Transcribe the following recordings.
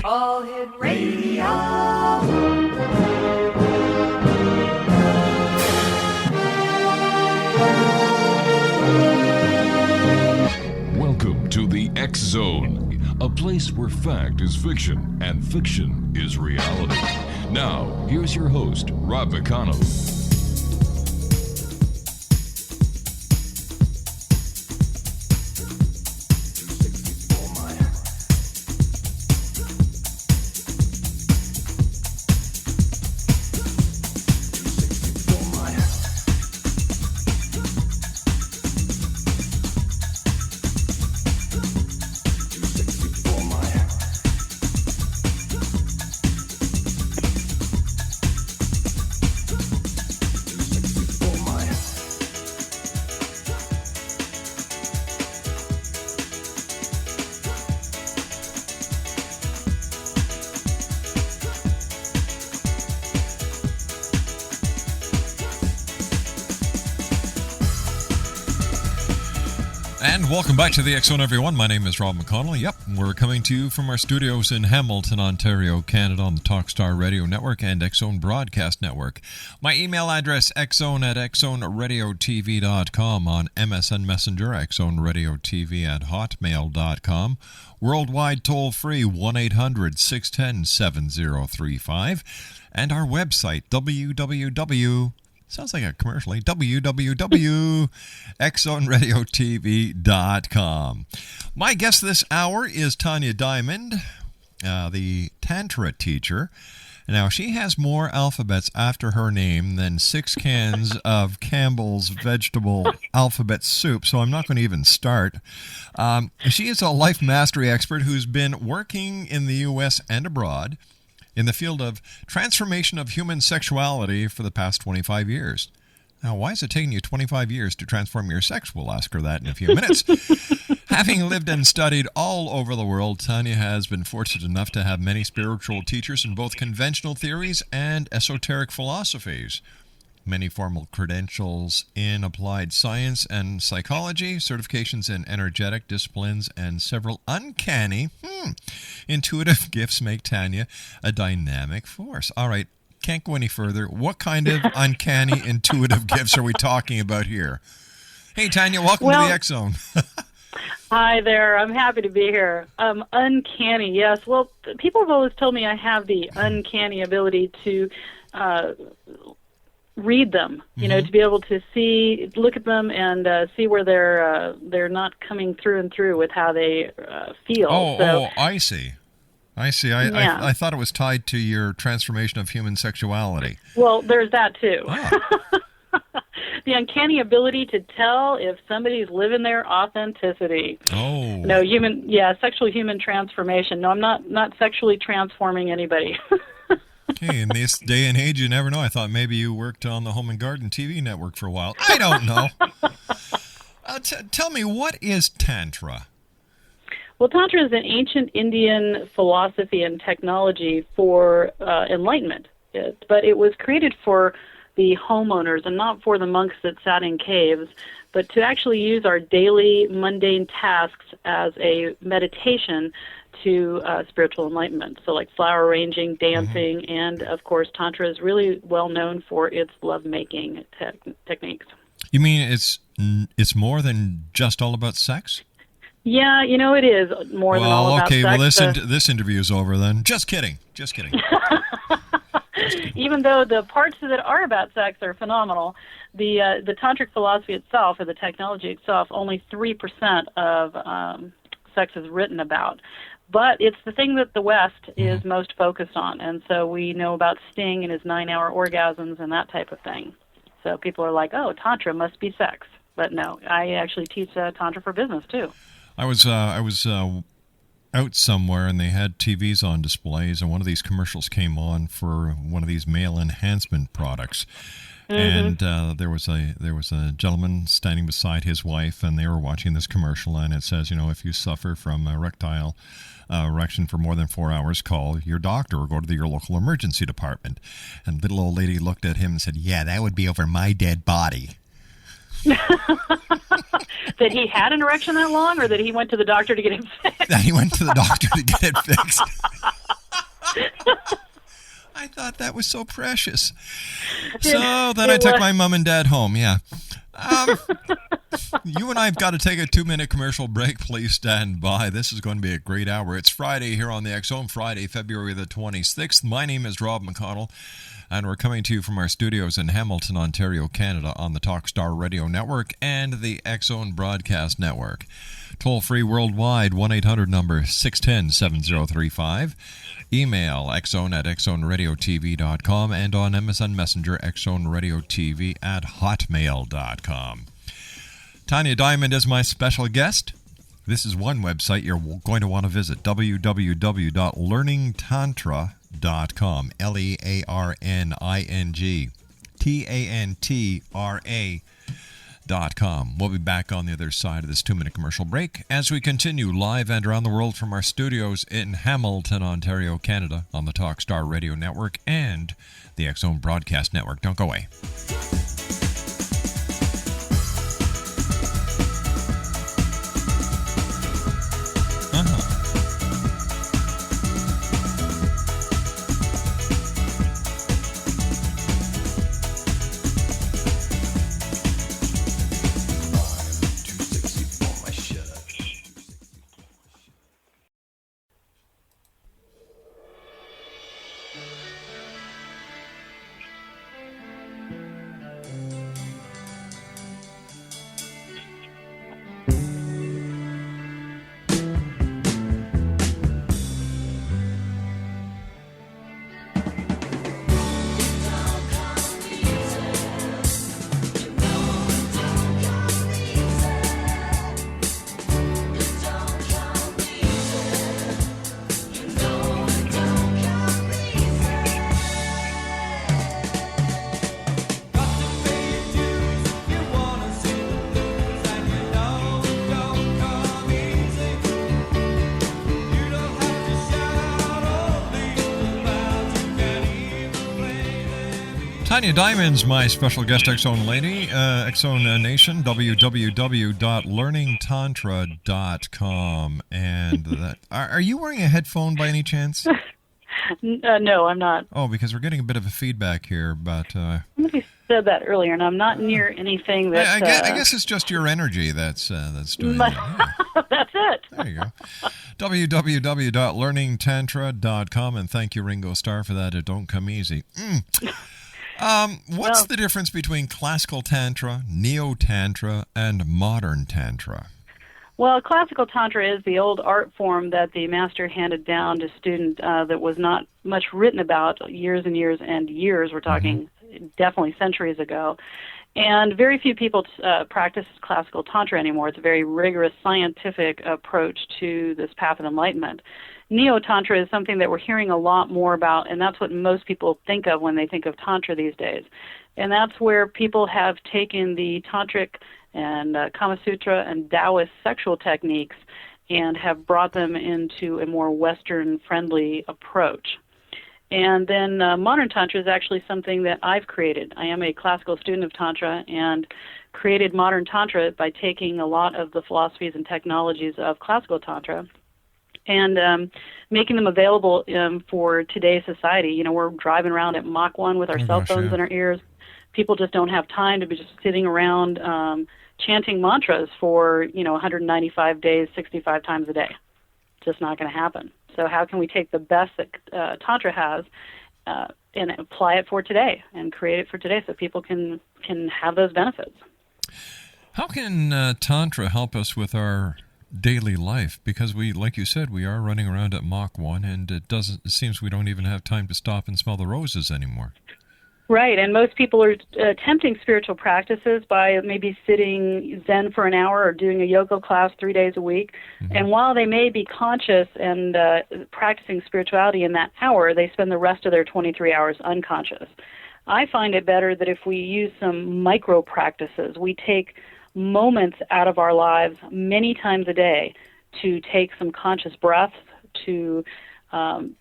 All Hit Radio. Welcome to the X Zone, a place where fact is fiction and fiction is reality. Now, here's your host, Rob McConnell. And welcome back to the X Zone, everyone. My name is Rob McConnell. Yep, we're coming to you from our studios in Hamilton, Ontario, Canada, on the Talkstar Radio Network and X Zone Broadcast Network. My email address, xzone@xzoneradiotv.com, on MSN Messenger, xzoneradiotv@hotmail.com. Worldwide toll-free, 1-800-610-7035. And our website, sounds like a commercial, www.xzoneradiotv.com. My guest this hour is Tanja Diamond, the Tantra Teacher. Now, she has more alphabets after her name than 6 cans of Campbell's vegetable alphabet soup, so I'm not going to even start. She is a life mastery expert who's been working in the U.S. and abroad in the field of transformation of human sexuality for the past 25 years. Now, why is it taking you 25 years to transform your sex? We'll ask her that in a few minutes. Having lived and studied all over the world, Tanja has been fortunate enough to have many spiritual teachers in both conventional theories and esoteric philosophies. Many formal credentials in applied science and psychology, certifications in energetic disciplines, and several uncanny, intuitive gifts make Tanja a dynamic force. All right, can't go any further. What kind of uncanny, intuitive gifts are we talking about here? Hey, Tanja, welcome to the X Zone. Hi there. I'm happy to be here. Uncanny, yes. Well, people have always told me I have the uncanny ability to read them, you know, to be able to look at them and see where they're not coming through and through with how they feel. I see. I thought it was tied to your transformation of human sexuality. Well, there's that too. Oh. The uncanny ability to tell if somebody's living their authenticity. Oh. No, sexual human transformation. No, I'm not sexually transforming anybody. Hey, in this day and age, you never know. I thought maybe you worked on the Home and Garden TV network for a while. I don't know. Tell me, what is Tantra? Well, Tantra is an ancient Indian philosophy and technology for enlightenment. But it was created for the homeowners and not for the monks that sat in caves, but to actually use our daily mundane tasks as a meditation to spiritual enlightenment. So like flower arranging, dancing, and of course Tantra is really well known for its lovemaking techniques. You mean it's more than just all about sex? Yeah, it is more than all about sex. Well, this interview is over then. Just kidding. Even though the parts that are about sex are phenomenal, the tantric philosophy itself, or the technology itself, only 3% of sex is written about. But it's the thing that the West is most focused on. And so we know about Sting and his 9-hour orgasms and that type of thing. So people are like, oh, Tantra must be sex. But no, I actually teach Tantra for business, too. I was out somewhere, and they had TVs on displays, and one of these commercials came on for one of these male enhancement products. And there was a gentleman standing beside his wife, and they were watching this commercial, and it says, if you suffer from erectile erection for more than 4 hours, call your doctor or go to your local emergency department. And little old lady looked at him and said, yeah, that would be over my dead body. That he had an erection that long, or that he went to the doctor to get it fixed? That he went to the doctor to get it fixed. I thought that was so precious. So then I took my mom and dad home, yeah. You and I have got to take a 2-minute commercial break. Please stand by. This is going to be a great hour. It's Friday here on the X-Zone, Friday, February the 26th. My name is Rob McConnell, and we're coming to you from our studios in Hamilton, Ontario, Canada, on the Talkstar Radio Network and the X-Zone Broadcast Network. Toll-free worldwide, 1-800 number 610-7035. Email xzone@xzoneradiotv.com and on MSN Messenger, xzoneradiotv @hotmail.com. Tanja Diamond is my special guest. This is one website you're going to want to visit, www.learningtantra.com, LearningTantra.com. We'll be back on the other side of this 2-minute commercial break as we continue live and around the world from our studios in Hamilton, Ontario, Canada, on the Talkstar Radio Network and the X-Zone Broadcast Network. Don't go away. Tanja Diamond's my special guest, X-Zone lady, X-Zone Nation, www.learningtantra.com. And that, are you wearing a headphone by any chance? No, I'm not. Oh, because we're getting a bit of a feedback here, but... Somebody said that earlier, and I'm not near anything that... I guess it's just your energy that's doing it. Yeah. That's it. There you go. www.learningtantra.com, and thank you, Ringo Starr, for that. It don't come easy. What's the difference between classical Tantra, Neo-Tantra, and modern Tantra? Well, classical Tantra is the old art form that the master handed down to students that was not much written about years and years and years. We're talking definitely centuries ago. And very few people practice classical Tantra anymore. It's a very rigorous scientific approach to this path of enlightenment. Neo-Tantra is something that we're hearing a lot more about, and that's what most people think of when they think of Tantra these days. And that's where people have taken the Tantric and Kama Sutra and Taoist sexual techniques and have brought them into a more Western-friendly approach. And then modern Tantra is actually something that I've created. I am a classical student of Tantra and created modern Tantra by taking a lot of the philosophies and technologies of classical Tantra and making them available for today's society. You know, we're driving around at Mach 1 with our cell phones in our ears. People just don't have time to be just sitting around chanting mantras for, 195 days, 65 times a day. It's just not going to happen. So how can we take the best that Tantra has and apply it for today and create it for today so people can have those benefits? How can Tantra help us with our daily life? Because we, like you said, we are running around at Mach 1, and it seems we don't even have time to stop and smell the roses anymore. Right, and most people are attempting spiritual practices by maybe sitting Zen for an hour or doing a yoga class 3 days a week. Mm-hmm. And while they may be conscious and practicing spirituality in that hour, they spend the rest of their 23 hours unconscious. I find it better that if we use some micro practices, we take moments out of our lives many times a day to take some conscious breaths, to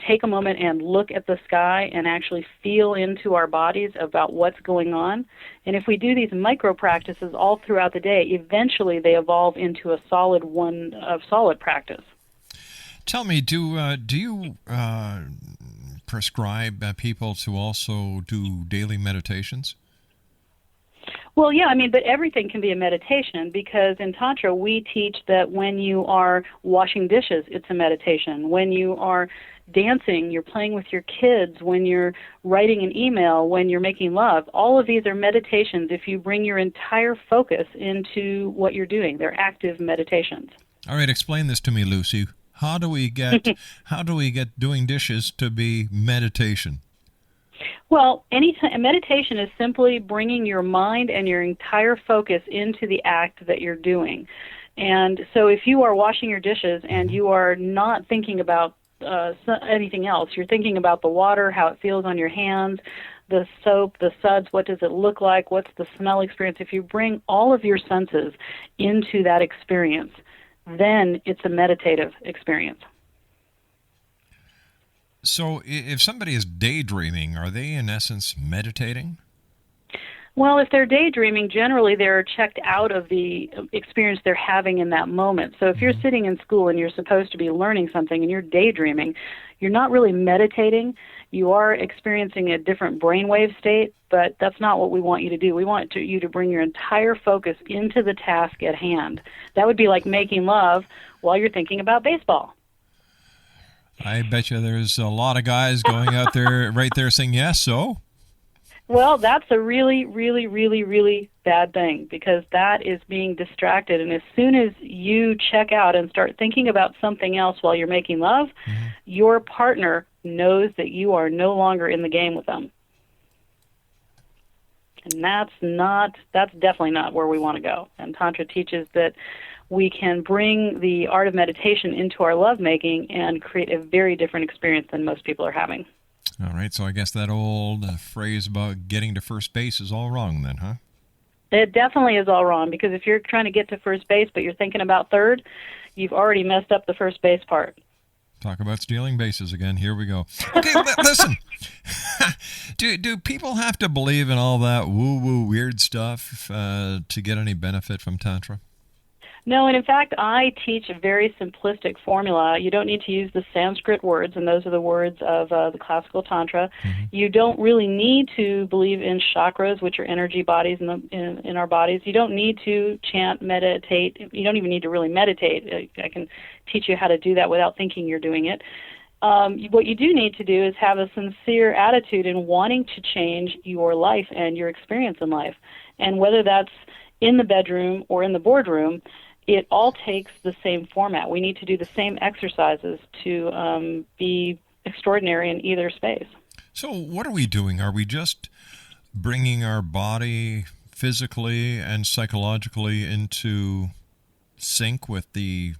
take a moment and look at the sky and actually feel into our bodies about what's going on. And if we do these micro practices all throughout the day, eventually they evolve into a solid practice. Tell me, do you prescribe people to also do daily meditations? Well, yeah, but everything can be a meditation, because in Tantra we teach that when you are washing dishes, it's a meditation. When you are dancing, you're playing with your kids, when you're writing an email, when you're making love, all of these are meditations if you bring your entire focus into what you're doing. They're active meditations. All right, explain this to me, Lucy. How do we get doing dishes to be meditation? Well, meditation is simply bringing your mind and your entire focus into the act that you're doing. And so if you are washing your dishes and you are not thinking about anything else, you're thinking about the water, how it feels on your hands, the soap, the suds, what does it look like, what's the smell experience. If you bring all of your senses into that experience, then it's a meditative experience. So if somebody is daydreaming, are they in essence meditating? Well, if they're daydreaming, generally they're checked out of the experience they're having in that moment. So if you're sitting in school and you're supposed to be learning something and you're daydreaming, you're not really meditating. You are experiencing a different brainwave state, but that's not what we want you to do. We want you to bring your entire focus into the task at hand. That would be like making love while you're thinking about baseball. I bet you there's a lot of guys going out there right there saying, yes, so? Well, that's a really, really, really, really bad thing, because that is being distracted. And as soon as you check out and start thinking about something else while you're making love, your partner knows that you are no longer in the game with them. And that's definitely not where we want to go. And Tantra teaches that we can bring the art of meditation into our lovemaking and create a very different experience than most people are having. All right, so I guess that old phrase about getting to first base is all wrong then, huh? It definitely is all wrong, because if you're trying to get to first base but you're thinking about third, you've already messed up the first base part. Talk about stealing bases again. Here we go. Okay, listen. Do people have to believe in all that woo-woo weird stuff to get any benefit from Tantra? No, and in fact, I teach a very simplistic formula. You don't need to use the Sanskrit words, and those are the words of the classical Tantra. You don't really need to believe in chakras, which are energy bodies in our bodies. You don't need to chant, meditate. You don't even need to really meditate. I can teach you how to do that without thinking you're doing it. What you do need to do is have a sincere attitude in wanting to change your life and your experience in life. And whether that's in the bedroom or in the boardroom, it all takes the same format. We need to do the same exercises to be extraordinary in either space. So what are we doing? Are we just bringing our body physically and psychologically into sync with the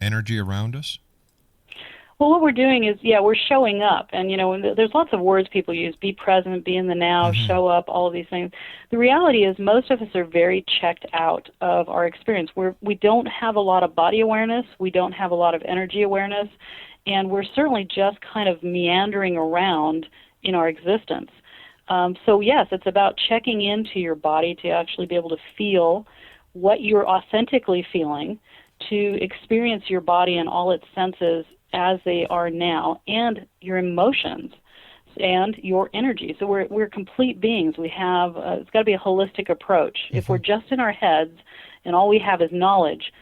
energy around us? Well, what we're doing is, we're showing up. And, there's lots of words people use: be present, be in the now, show up, all of these things. The reality is most of us are very checked out of our experience. We don't have a lot of body awareness. We don't have a lot of energy awareness. And we're certainly just kind of meandering around in our existence. So, yes, it's about checking into your body to actually be able to feel what you're authentically feeling, to experience your body and all its senses as they are now, and your emotions and your energy. So we're complete beings. We have it's got to be a holistic approach. If we're just in our heads and all we have is knowledge,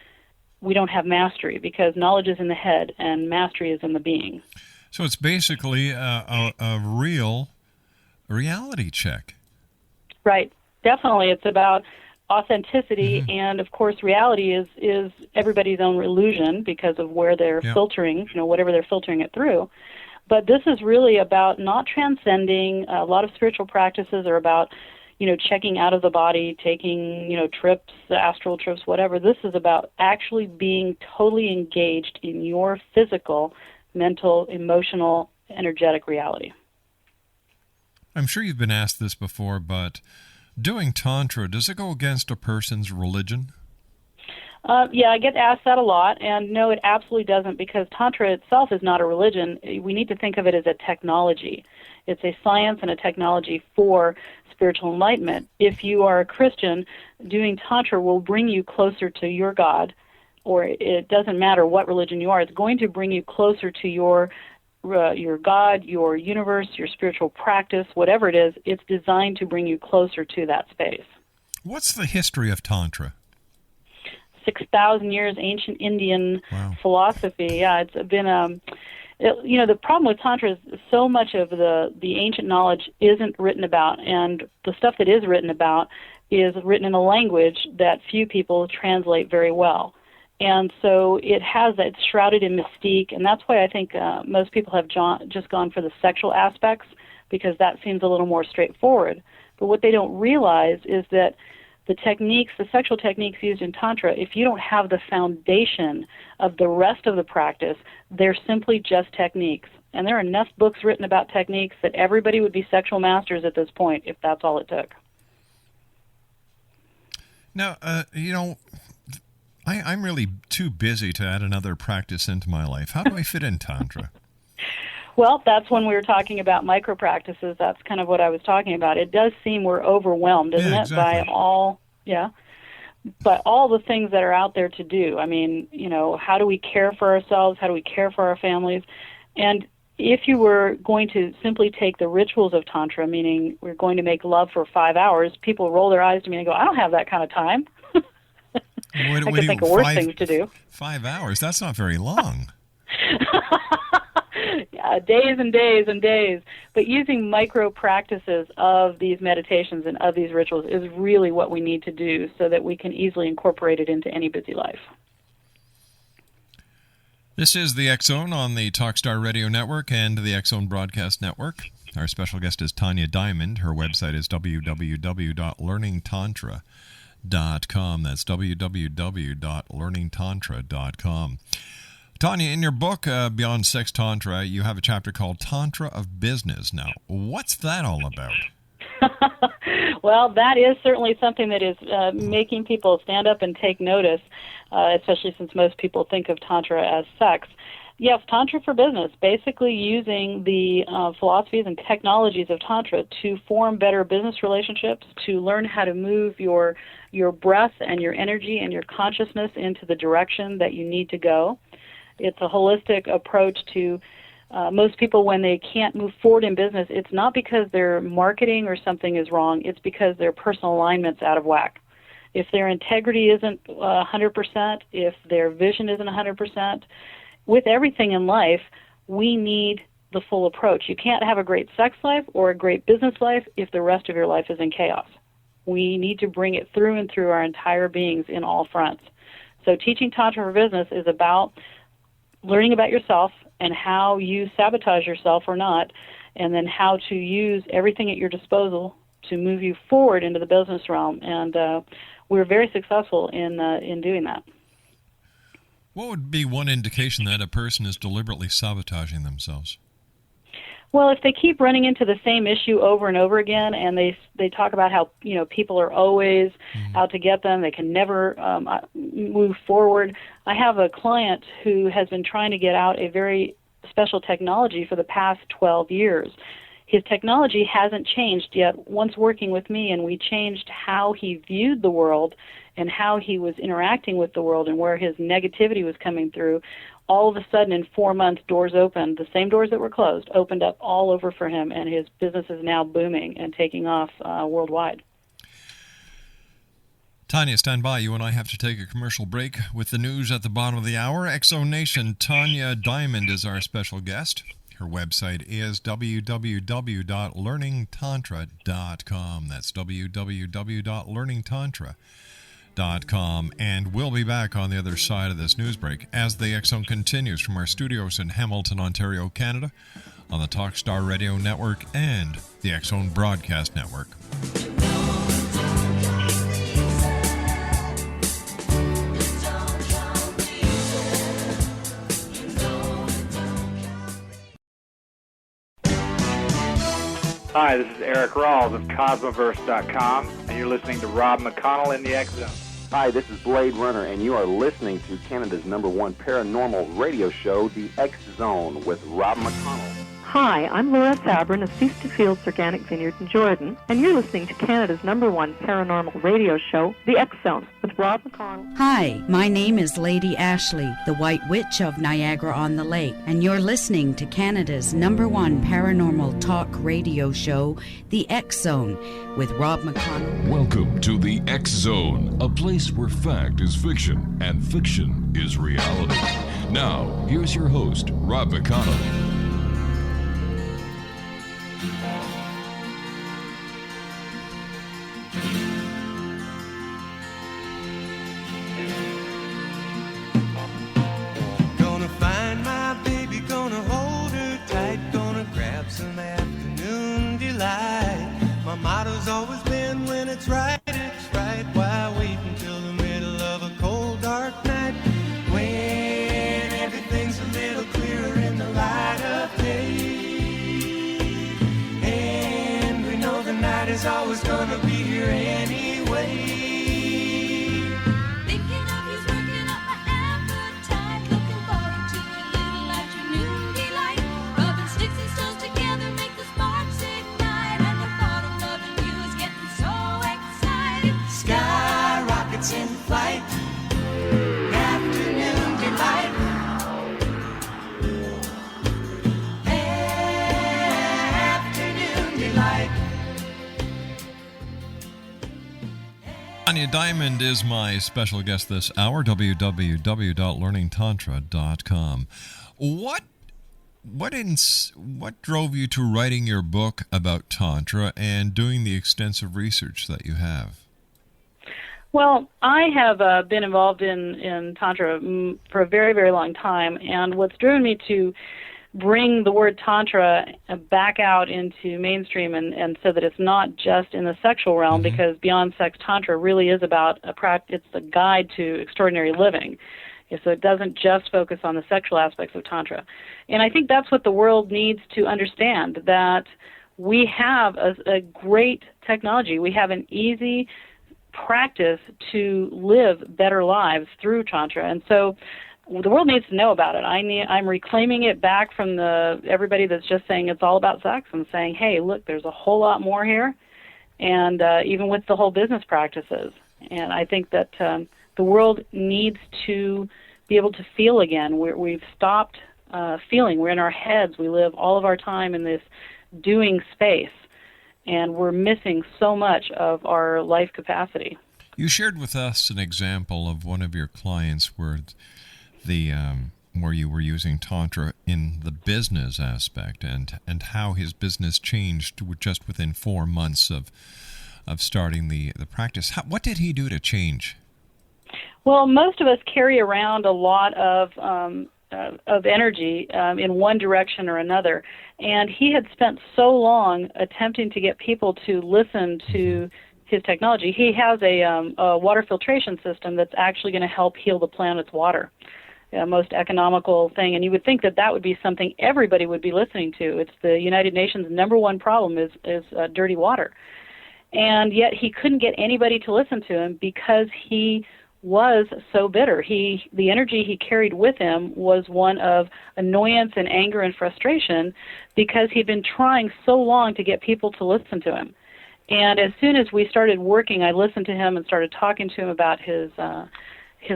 we don't have mastery, because knowledge is in the head and mastery is in the being. So it's basically a real reality check. Right. Definitely. It's about authenticity, and of course reality is everybody's own illusion because of where they're filtering, whatever they're filtering it through. But this is really about not transcending. A lot of spiritual practices are about, checking out of the body, taking, trips, astral trips, whatever. This is about actually being totally engaged in your physical, mental, emotional, energetic reality. I'm sure you've been asked this before, but doing Tantra, does it go against a person's religion? Yeah, I get asked that a lot, and no, it absolutely doesn't, because Tantra itself is not a religion. We need to think of it as a technology. It's a science and a technology for spiritual enlightenment. If you are a Christian, doing Tantra will bring you closer to your God, or it doesn't matter what religion you are, it's going to bring you closer to your God, your universe, your spiritual practice, whatever it is. It's designed to bring you closer to that space. What's the history of Tantra? 6,000 years, ancient Indian Wow. philosophy. Yeah, it's been the problem with Tantra is so much of the ancient knowledge isn't written about, and the stuff that is written about is written in a language that few people translate very well. And so it's shrouded in mystique, and that's why I think most people have just gone for the sexual aspects, because that seems a little more straightforward. But what they don't realize is that the sexual techniques used in Tantra, if you don't have the foundation of the rest of the practice, they're simply just techniques. And there are enough books written about techniques that everybody would be sexual masters at this point if that's all it took. Now, I'm really too busy to add another practice into my life. How do I fit in Tantra? Well, that's when we were talking about micro-practices. That's kind of what I was talking about. It does seem we're overwhelmed, isn't it, exactly. by all the things that are out there to do. I mean, how do we care for ourselves? How do we care for our families? And if you were going to simply take the rituals of Tantra, meaning we're going to make love for 5 hours, people roll their eyes to me and go, I don't have that kind of time. I can think of worse things to do. 5 hours? That's not very long. Yeah, days and days and days. But using micro practices of these meditations and of these rituals is really what we need to do so that we can easily incorporate it into any busy life. This is the X-Zone on the Talkstar Radio Network and the X-Zone Broadcast Network. Our special guest is Tanja Diamond. Her website is www.learningtantra.com. That's www.learningtantra.com. Tanja, in your book, Beyond Sex Tantra, you have a chapter called Tantra of Business. Now, what's that all about? Well, that is certainly something that is making people stand up and take notice, especially since most people think of Tantra as sex. Yes, Tantra for business, basically using the philosophies and technologies of Tantra to form better business relationships, to learn how to move your breath and your energy and your consciousness into the direction that you need to go. It's a holistic approach to most people, when they can't move forward in business, it's not because their marketing or something is wrong. It's because their personal alignment's out of whack. If their integrity isn't 100%, if their vision isn't 100%, with everything in life, we need the full approach. You can't have a great sex life or a great business life if the rest of your life is in chaos. We need to bring it through and through our entire beings in all fronts. So teaching Tantra for Business is about learning about yourself and how you sabotage yourself or not, and then how to use everything at your disposal to move you forward into the business realm. And we're very successful in doing that. What would be one indication that a person is deliberately sabotaging themselves? Well, if they keep running into the same issue over and over again, and they talk about how people are always out to get them, they can never move forward. I have a client who has been trying to get out a very special technology for the past 12 years. His technology hasn't changed yet. Once working with me, and we changed how he viewed the world and how he was interacting with the world and where his negativity was coming through, all of a sudden in 4 months, doors opened. The same doors that were closed opened up all over for him, and his business is now booming and taking off worldwide. Tanja, stand by. You and I have to take a commercial break. With the news at the bottom of the hour, X-Zone Nation, Tanja Diamond is our special guest. Her website is www.learningtantra.com. That's www.learningtantra.com. And we'll be back on the other side of this news break as the X-Zone continues from our studios in Hamilton, Ontario, Canada, on the Talkstar Radio Network and the X-Zone Broadcast Network. Hi, this is Eric Rawls of Cosmoverse.com, and you're listening to Rob McConnell in the X-Zone. Hi, this is Blade Runner, and you are listening to Canada's #1 paranormal radio show, The X Zone, with Rob McConnell. Hi, I'm Laura Sabrin of Feast to Fields Organic Vineyard in Jordan, and you're listening to Canada's #1 paranormal radio show, The X Zone, with Rob McConnell. Hi, my name is Lady Ashley, the White Witch of Niagara-on-the-Lake, and you're listening to Canada's #1 paranormal talk radio show, The X Zone, with Rob McConnell. Welcome to The X Zone, a place where fact is fiction and fiction is reality. Now, here's your host, Rob McConnell. My motto's always been, when it's right, why wait until the middle of a cold, dark night, when everything's a little clearer in the light of day, and we know the night is always gonna be here anyway. Thinking of you's working up my appetite, looking forward to a little afternoon delight, rubbing sticks and stones together make the sparks ignite, and the thought of loving you is getting so excited. Sky rockets in flight, afternoon delight, afternoon delight. Tanja Diamond is my special guest this hour, www.learningtantra.com. What drove you to writing your book about Tantra and doing the extensive research that you have? Well, I have been involved in Tantra for a very, very long time, and what's driven me to bring the word Tantra back out into mainstream and so that it's not just in the sexual realm, because Beyond Sex Tantra really is about it's a guide to extraordinary living. So it doesn't just focus on the sexual aspects of Tantra. And I think that's what the world needs to understand, that we have a great technology. We have an easy practice to live better lives through Tantra. And so the world needs to know about it. I'm reclaiming it back from everybody that's just saying it's all about sex, and saying, hey, look, there's a whole lot more here, and even with the whole business practices. And I think that the world needs to be able to feel again. We've stopped feeling. We're in our heads. We live all of our time in this doing space, and we're missing so much of our life capacity. You shared with us an example of one of your clients where where you were using Tantra in the business aspect, and how his business changed just within 4 months of starting the practice. What did he do to change? Well, most of us carry around a lot of energy in one direction or another, and he had spent so long attempting to get people to listen to his technology. He has a water filtration system that's actually going to help heal the planet's water. Most economical thing, and you would think that that would be something everybody would be listening to. It's the United Nations' #1 problem is dirty water, and yet he couldn't get anybody to listen to him because he was so bitter. The energy he carried with him was one of annoyance and anger and frustration, because he'd been trying so long to get people to listen to him. And as soon as we started working, I listened to him and started talking to him about his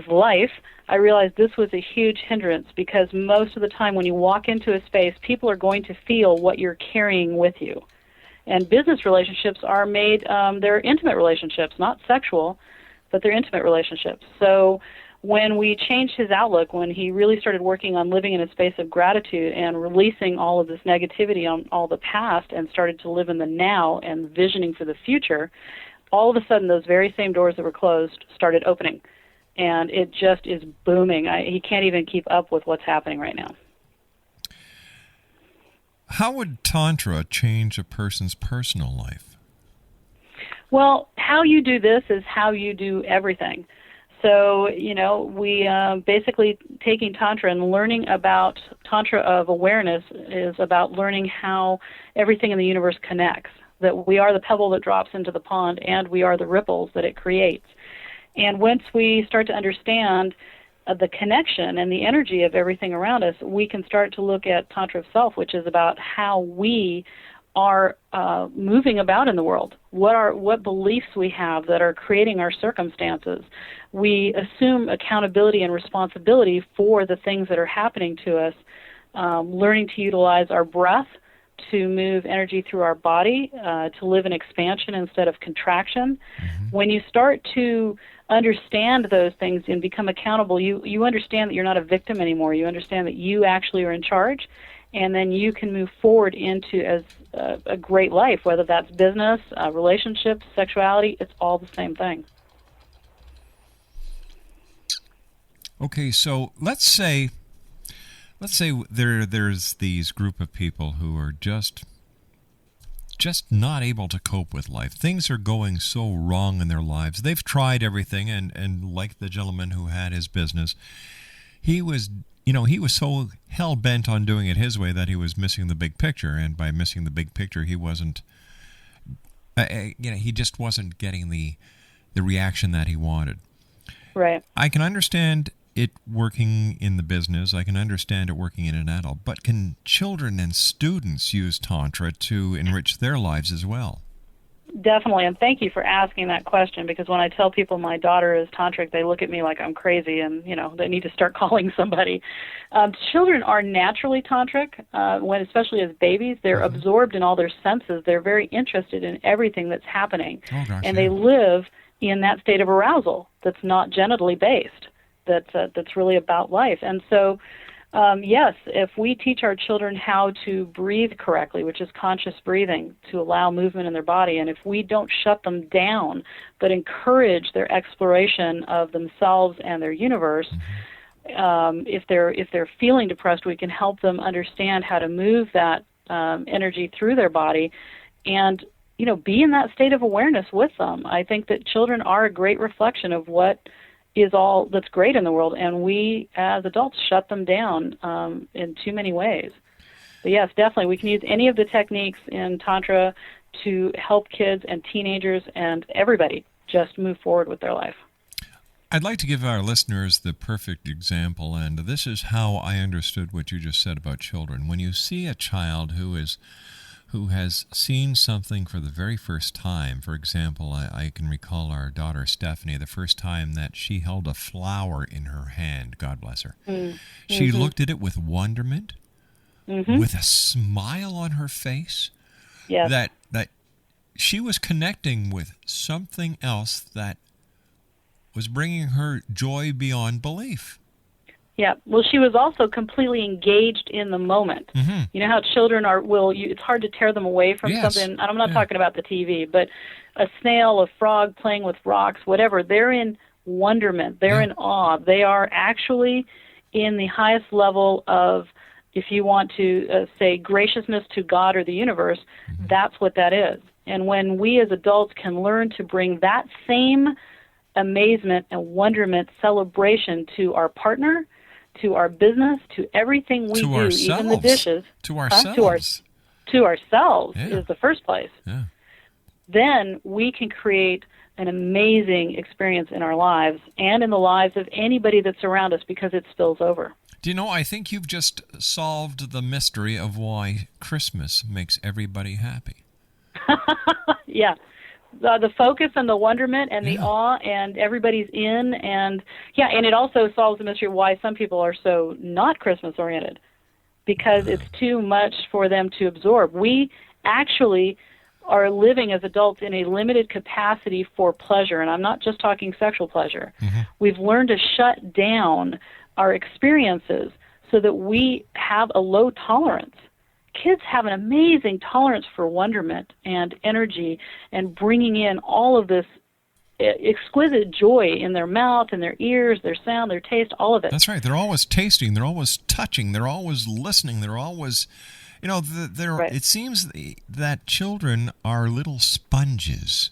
life. I realized this was a huge hindrance, because most of the time when you walk into a space, people are going to feel what you're carrying with you. And business relationships are made, they're intimate relationships, not sexual, but they're intimate relationships. So when we changed his outlook, when he really started working on living in a space of gratitude and releasing all of this negativity on all the past, and started to live in the now and visioning for the future, all of a sudden those very same doors that were closed started opening. And it just is booming. He can't even keep up with what's happening right now. How would Tantra change a person's personal life? Well, how you do this is how you do everything. So, we basically taking Tantra and learning about Tantra of awareness is about learning how everything in the universe connects, that we are the pebble that drops into the pond, and we are the ripples that it creates. And once we start to understand the connection and the energy of everything around us, we can start to look at Tantra of Self, which is about how we are moving about in the world. What beliefs we have that are creating our circumstances. We assume accountability and responsibility for the things that are happening to us, learning to utilize our breath to move energy through our body, to live in expansion instead of contraction. When you start to understand those things and become accountable, you understand that you're not a victim anymore. You understand that you actually are in charge, and then you can move forward into a great life, whether that's business, relationships, sexuality. It's all the same thing. Okay, so let's say there's these group of people who are just not able to cope with life. Things are going so wrong in their lives. They've tried everything, and like the gentleman who had his business, he was so hell-bent on doing it his way that he was missing the big picture, and by missing the big picture, he wasn't, he just wasn't getting the reaction that he wanted. Right. I can understand it working in the business. I can understand it working in an adult. But can children and students use Tantra to enrich their lives as well? Definitely, and thank you for asking that question, because when I tell people my daughter is tantric, they look at me like I'm crazy and, they need to start calling somebody. Children are naturally tantric, especially as babies. They're absorbed in all their senses. They're very interested in everything that's happening. Oh, gosh, and they live in that state of arousal that's not genitally based. That's really about life. And so, yes, if we teach our children how to breathe correctly, which is conscious breathing, to allow movement in their body, and if we don't shut them down, but encourage their exploration of themselves and their universe, if they're feeling depressed, we can help them understand how to move that energy through their body, and be in that state of awareness with them. I think that children are a great reflection of what is all that's great in the world, and we as adults shut them down in too many ways. But yes, definitely, we can use any of the techniques in Tantra to help kids and teenagers and everybody just move forward with their life. I'd like to give our listeners the perfect example, and this is how I understood what you just said about children. When you see a child who has seen something for the very first time. For example, I can recall our daughter Stephanie, the first time that she held a flower in her hand, God bless her. She looked at it with wonderment, with a smile on her face, that she was connecting with something else that was bringing her joy beyond belief. Yeah, well, she was also completely engaged in the moment. You know how children are, it's hard to tear them away from something. I'm not talking about the TV, but a snail, a frog playing with rocks, whatever. They're in wonderment. They're in awe. They are actually in the highest level of, if you want to say graciousness to God or the universe, that's what that is. And when we as adults can learn to bring that same amazement and wonderment celebration to our partner, to our business, to everything we do, even the dishes. To ourselves. To ourselves is the first place. Then we can create an amazing experience in our lives and in the lives of anybody that's around us, because it spills over. Do you know, I think you've just solved the mystery of why Christmas makes everybody happy. Yeah. The focus and the wonderment and the awe, and everybody's in, and it also solves the mystery of why some people are so not Christmas oriented, because it's too much for them to absorb. We actually are living as adults in a limited capacity for pleasure, and I'm not just talking sexual pleasure. We've learned to shut down our experiences so that we have a low tolerance. Kids have an amazing tolerance for wonderment and energy and bringing in all of this exquisite joy in their mouth, in their ears, their sound, their taste, all of it. That's right. They're always tasting. They're always touching. They're always listening. They're always, it seems that children are little sponges.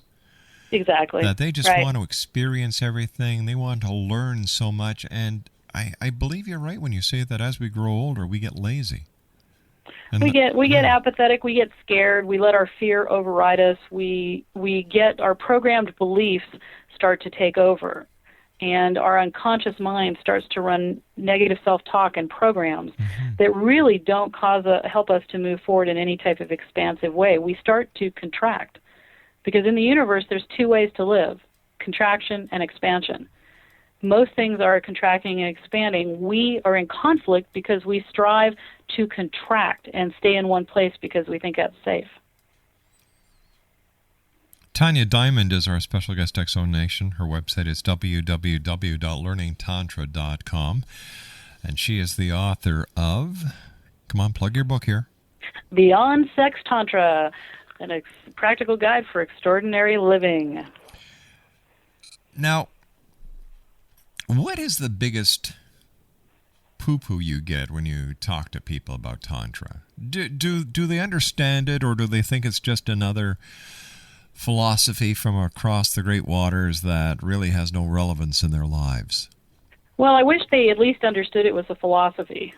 Exactly. That they just want to experience everything. They want to learn so much. And I believe you're right when you say that as we grow older, we get lazy. And we get apathetic, we get scared, we let our fear override us, we get our programmed beliefs start to take over, and our unconscious mind starts to run negative self-talk and programs that really don't help us to move forward in any type of expansive way. We start to contract, because in the universe there's two ways to live: contraction and expansion. Most things are contracting and expanding. We are in conflict because we strive to contract and stay in one place because we think that's safe. Tanja Diamond is our special guest Exonation. Her website is www.learningtantra.com. And she is the author of, come on, plug your book here. Beyond Sex Tantra, a practical guide for extraordinary living. Now, what is the biggest poo-poo you get when you talk to people about Tantra? Do they understand it, or do they think it's just another philosophy from across the great waters that really has no relevance in their lives? Well, I wish they at least understood it was a philosophy.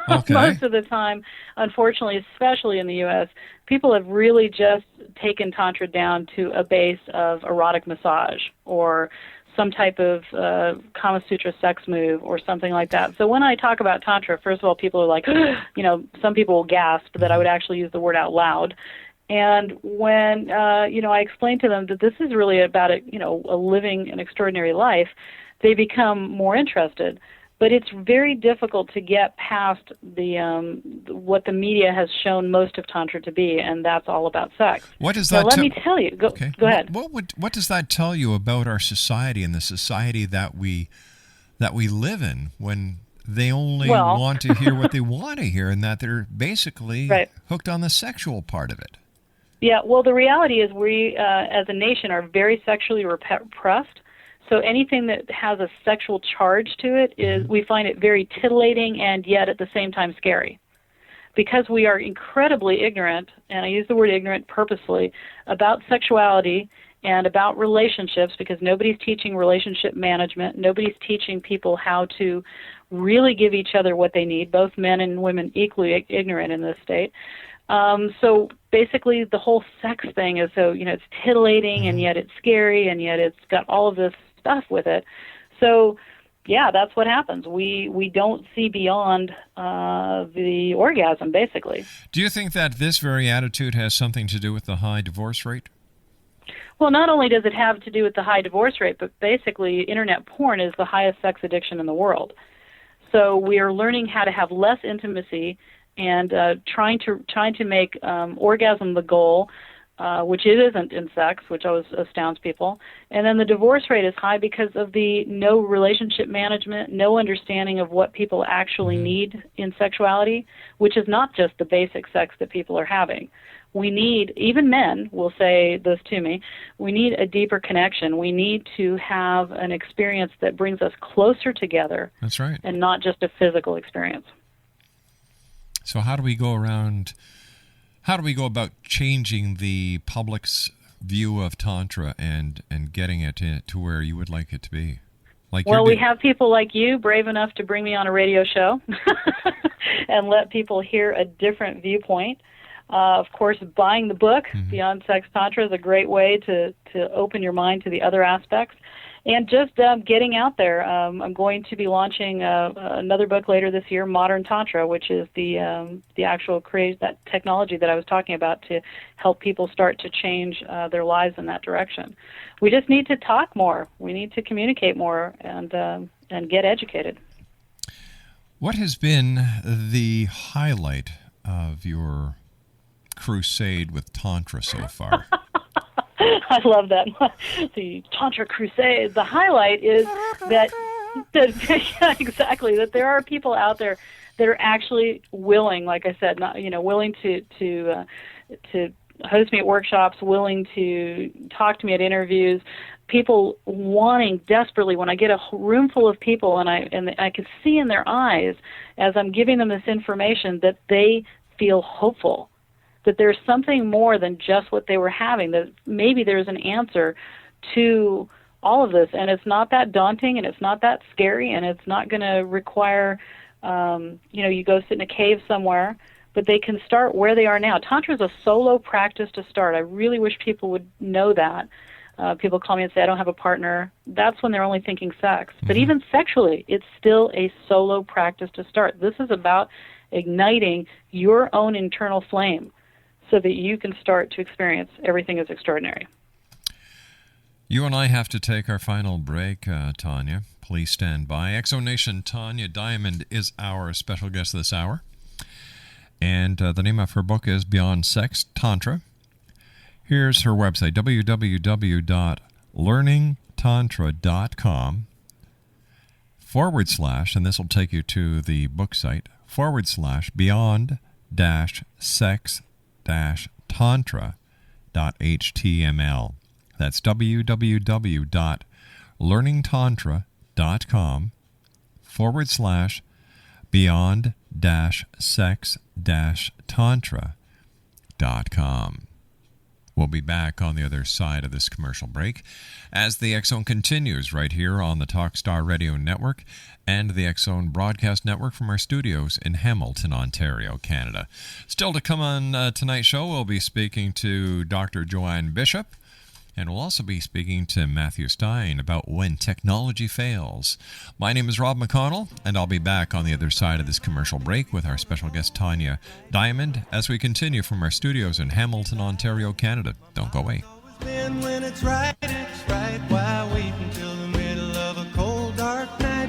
Okay. Most of the time, unfortunately, especially in the U.S., people have really just taken Tantra down to a base of erotic massage or some type of Kama Sutra sex move or something like that. So when I talk about Tantra, first of all, people are like, some people will gasp that I would actually use the word out loud. And when, I explain to them that this is really about, a living an extraordinary life, they become more interested. But it's very difficult to get past what the media has shown most of Tantra to be, and that's all about sex. What does that? Now, let me tell you. Go ahead. What does that tell you about our society and the society that we live in when they only want to hear what they want to hear, and that they're basically hooked on the sexual part of it? Yeah, well, the reality is we, as a nation, are very sexually repressed. So anything that has a sexual charge to it we find it very titillating and yet at the same time scary. Because we are incredibly ignorant, and I use the word ignorant purposely, about sexuality and about relationships, because nobody's teaching relationship management. Nobody's teaching people how to really give each other what they need, both men and women equally ignorant in this state. So basically the whole sex thing is it's titillating and yet it's scary and yet it's got all of this stuff with it. So, yeah, that's what happens. We don't see beyond the orgasm, basically. Do you think that this very attitude has something to do with the high divorce rate? Well, not only does it have to do with the high divorce rate, but basically internet porn is the highest sex addiction in the world. So we are learning how to have less intimacy and trying to make orgasm the goal, which it isn't in sex, which always astounds people. And then the divorce rate is high because of the no relationship management, no understanding of what people actually need in sexuality, which is not just the basic sex that people are having. We need, even men will say this to me, we need a deeper connection. We need to have an experience that brings us closer together. That's right. And not just a physical experience. So how do we go about changing the public's view of Tantra and getting it to where you would like it to be? Well, we have people like you brave enough to bring me on a radio show and let people hear a different viewpoint. Of course, buying the book, Beyond Sex Tantra, is a great way to open your mind to the other aspects. And just getting out there. I'm going to be launching another book later this year, Modern Tantra, which is the actual that technology that I was talking about to help people start to change their lives in that direction. We just need to talk more. We need to communicate more and get educated. What has been the highlight of your crusade with Tantra so far? I love that. The Tantra Crusade. The highlight is that yeah, exactly, that there are people out there that are actually willing, like I said, willing to host me at workshops, willing to talk to me at interviews, people wanting desperately, when I get a room full of people and I can see in their eyes as I'm giving them this information that they feel hopeful, that there's something more than just what they were having, that maybe there's an answer to all of this, and it's not that daunting, and it's not that scary, and it's not going to require, you go sit in a cave somewhere, but they can start where they are now. Tantra is a solo practice to start. I really wish people would know that. People call me and say, I don't have a partner. That's when they're only thinking sex. But even sexually, it's still a solo practice to start. This is about igniting your own internal flame so that you can start to experience everything is extraordinary. You and I have to take our final break, Tanja. Please stand by. Exonation Tanja Diamond is our special guest this hour. And the name of her book is Beyond Sex, Tantra. Here's her website, www.learningtantra.com / and this will take you to the book site, / beyond-sex-tantra.html. That's www.learningtantra.com / beyond-sex-tantra.com. We'll be back on the other side of this commercial break as the X Zone continues right here on the Talkstar Radio Network and the X Zone Broadcast Network from our studios in Hamilton, Ontario, Canada. Still to come on tonight's show, we'll be speaking to Dr. Joanne Bishop, and we'll also be speaking to Matthew Stein about when technology fails. My name is Rob McConnell, and I'll be back on the other side of this commercial break with our special guest Tanja Diamond as we continue from our studios in Hamilton, Ontario, Canada. Don't go away. When it's right, why wait until the middle of a cold, dark night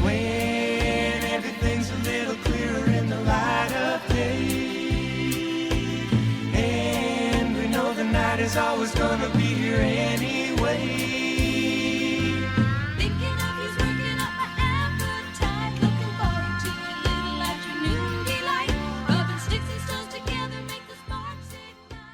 when everything's a little clearer in the light of day? And we know the night is always gonna be here anyway. Thinking of you's working up my appetite. Looking forward to a little afternoon delight. Rubbing sticks and stones together make the sparks ignite.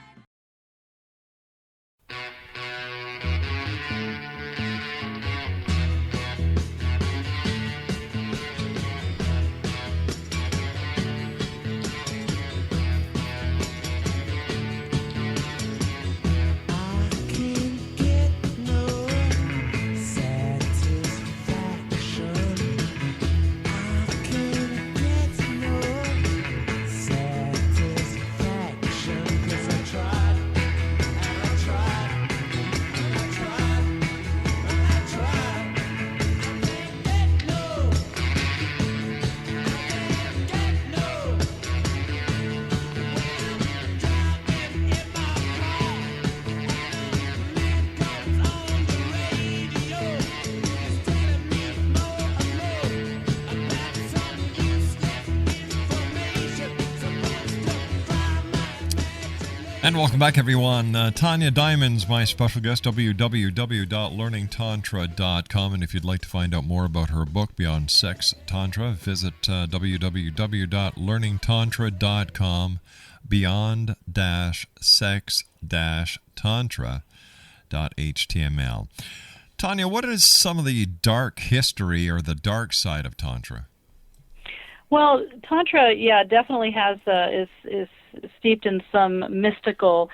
And welcome back, everyone. Tanja Diamond's my special guest, www.learningtantra.com. And if you'd like to find out more about her book, Beyond Sex Tantra, visit www.learningtantra.com, beyond-sex-tantra.html. Tanja, what is some of the dark history or the dark side of Tantra? Well, Tantra, definitely has is steeped in some mystical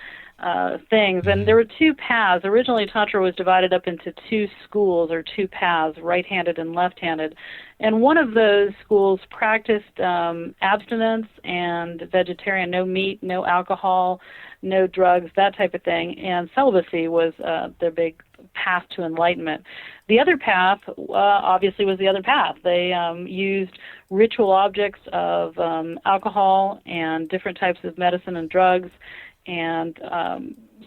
things. And there were two paths. Originally, Tantra was divided up into two schools or two paths, right-handed and left-handed. And one of those schools practiced abstinence and vegetarian, no meat, no alcohol, no drugs, that type of thing. And celibacy was their big path to enlightenment. The other path, obviously, was the other path. They used ritual objects of alcohol and different types of medicine and drugs, and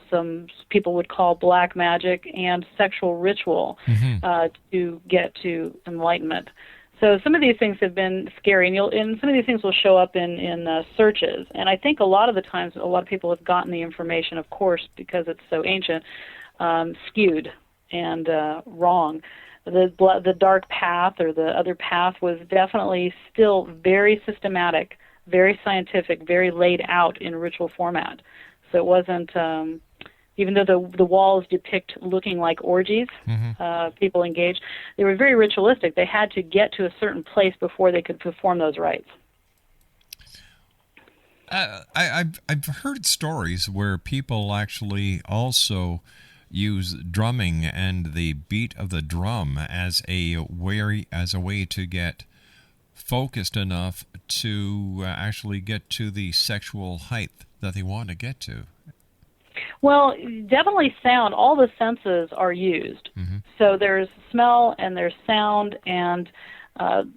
some people would call black magic and sexual ritual to get to enlightenment. So some of these things have been scary, and some of these things will show up in searches. And I think a lot of the times, a lot of people have gotten the information, of course, because it's so ancient, skewed and wrong. The dark path or the other path was definitely still very systematic, very scientific, very laid out in ritual format. So it wasn't, even though the walls depict looking like orgies, people engaged, they were very ritualistic. They had to get to a certain place before they could perform those rites. I've heard stories where people actually also use drumming and the beat of the drum as a way to get focused enough to actually get to the sexual height that they want to get to. Well, definitely sound. All the senses are used. So there's smell and there's sound and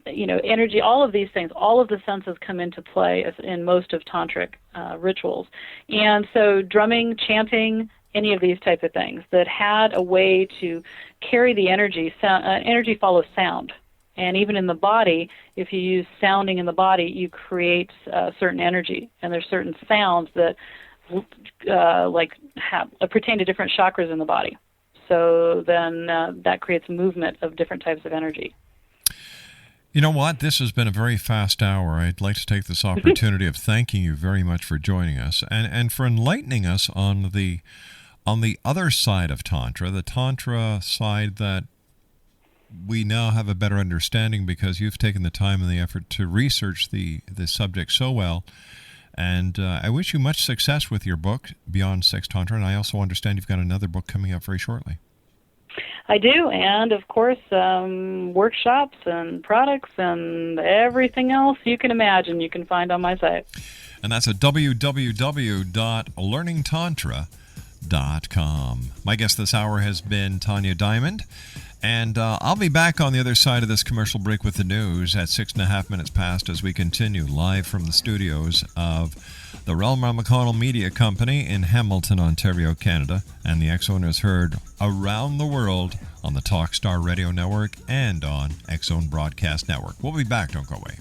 energy. All of these things, all of the senses come into play in most of tantric rituals. And so drumming, chanting, any of these type of things that had a way to carry the energy. Energy follows sound. And even in the body, if you use sounding in the body, you create certain energy. And there's certain sounds that pertain to different chakras in the body. So then that creates movement of different types of energy. You know what? This has been a very fast hour. I'd like to take this opportunity of thanking you very much for joining us and for enlightening us on the other side of Tantra, the Tantra side that we now have a better understanding because you've taken the time and the effort to research the subject so well. And I wish you much success with your book, Beyond Sex Tantra, and I also understand you've got another book coming up very shortly. I do, and of course, workshops and products and everything else you can imagine you can find on my site. And that's at www.learningtantra.com. My guest this hour has been Tanja Diamond. And I'll be back on the other side of this commercial break with the news at 6.5 minutes past as we continue live from the studios of the McConnell Media Company in Hamilton, Ontario, Canada. And the X-Zone is heard around the world on the Talkstar Radio Network and on X-Zone Broadcast Network. We'll be back. Don't go away.